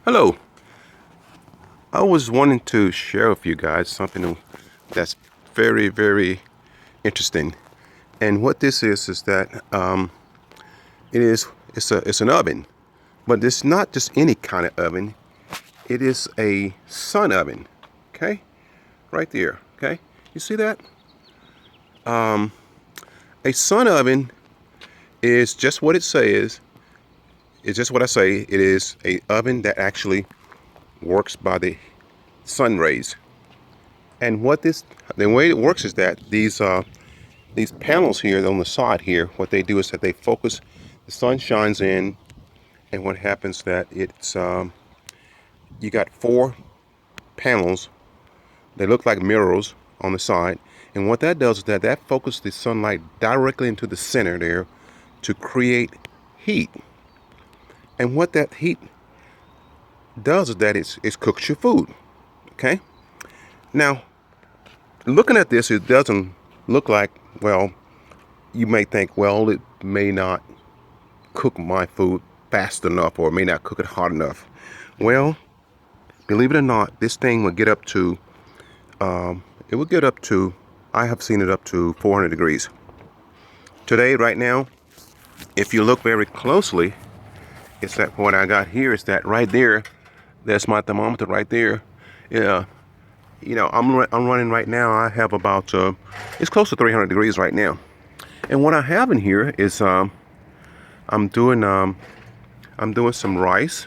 Hello. I was wanting to share with you guys something that's very interesting. And what this is that it's an oven, but it's not just any kind of oven. It is a sun oven. Okay, right there. Okay, you see that? A sun oven is just what it says. It's just what I say. It is a oven that actually works by the sun rays. And the way it works is that these panels here on the side here, what they do is that they focus, the sun shines in, and what happens that you got four panels. They look like mirrors on the side, and what that does is that focuses the sunlight directly into the center there to create heat. And what that heat does is that it cooks your food. Okay. Now, looking at this, it doesn't look like, well, you may think, well, it may not cook my food fast enough or it may not cook it hot enough. Well, believe it or not, this thing will get up to, I have seen it up to 400 degrees. Today, right now, if you look very closely, it's that what I got here is that right there, that's my thermometer right there. Yeah. I'm running right now. I have about it's close to 300 degrees right now. And what I have in here is I'm doing some rice,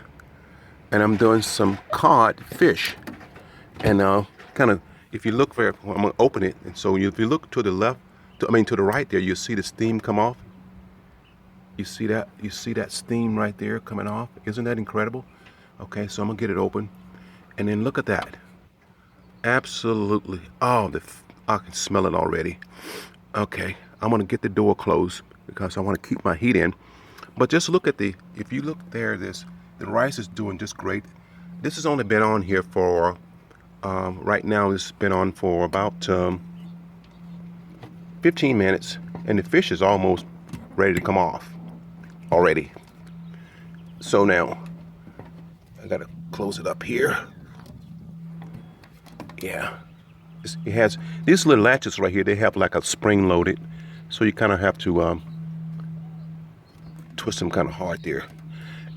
and I'm doing some cod fish. And kind of, if you look I'm gonna open it, and so if you look to the left, to the right there, you see the steam come off. You see that? You see that steam right there coming off? Isn't that incredible? Okay, so I'm gonna get it open, and then look at that. Absolutely. Oh, I can smell it already. Okay, I'm gonna get the door closed because I want to keep my heat in. But just look at if you look there, the rice is doing just great. This has only been on here for, right now it's been on for about 15 minutes, and the fish is almost ready to come off already. So now, I gotta close it up here. Yeah, it has these little latches right here. They have like a spring loaded, so you kind of have to twist them kind of hard there.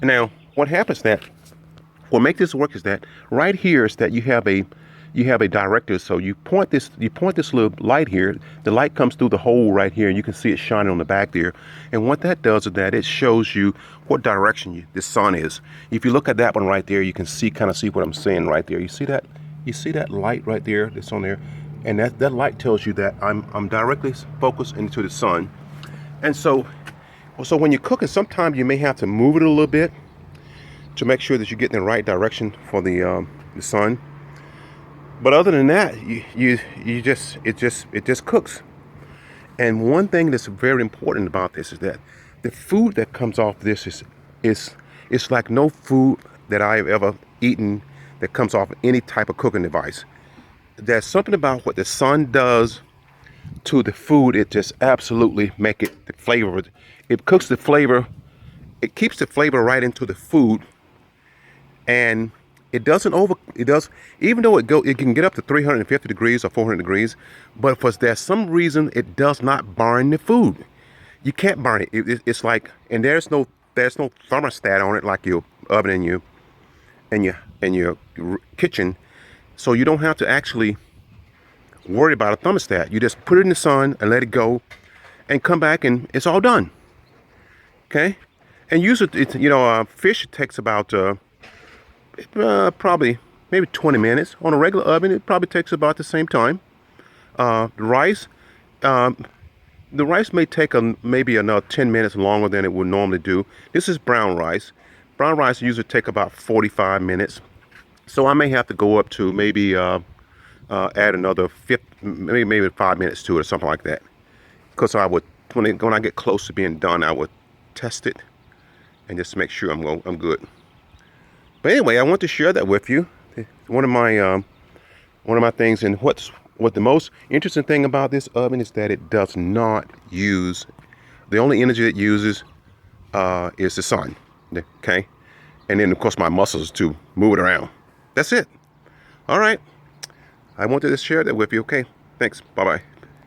And now, what happens what makes this work is that right here is that you have a director. So you point this little light here. The light comes through the hole right here, and you can see it shining on the back there. And what that does is that it shows you what direction the sun is. If you look at that one right there, you can kind of see what I'm saying right there. You see that? You see that light right there that's on there? And that light tells you that I'm directly focused into the sun. And so when you're cooking, sometimes you may have to move it a little bit to make sure that you're getting the right direction for the sun. But other than that, it just cooks. And one thing that's very important about this is that the food that comes off this is like no food that I've ever eaten that comes off any type of cooking device. There's something about what the sun does to the food. It just absolutely make it the flavor. It cooks the flavor. It keeps the flavor right into the food, and it does, even though it can get up to 350 degrees or 400 degrees, but for there's some reason it does not burn the food. You can't burn it. It's like, and there's no thermostat on it like your oven in your kitchen, so you don't have to actually worry about a thermostat. You just put it in the sun and let it go, and come back, and it's all done. Okay, and usually fish takes about probably maybe 20 minutes. On a regular oven, it probably takes about the same time. The rice may take maybe another 10 minutes longer than it would normally do. This is brown rice. Brown rice usually take about 45 minutes. So I may have to go up to maybe add another maybe 5 minutes to it or something like that. Because I would, when I get close to being done, I would test it and just make sure I'm good. But anyway, I want to share that with you. One of my things, and what the most interesting thing about this oven is that it does not use, the only energy it uses is the sun. Okay, and then of course my muscles to move it around. That's it. All right. I wanted to share that with you. Okay. Thanks. Bye-bye.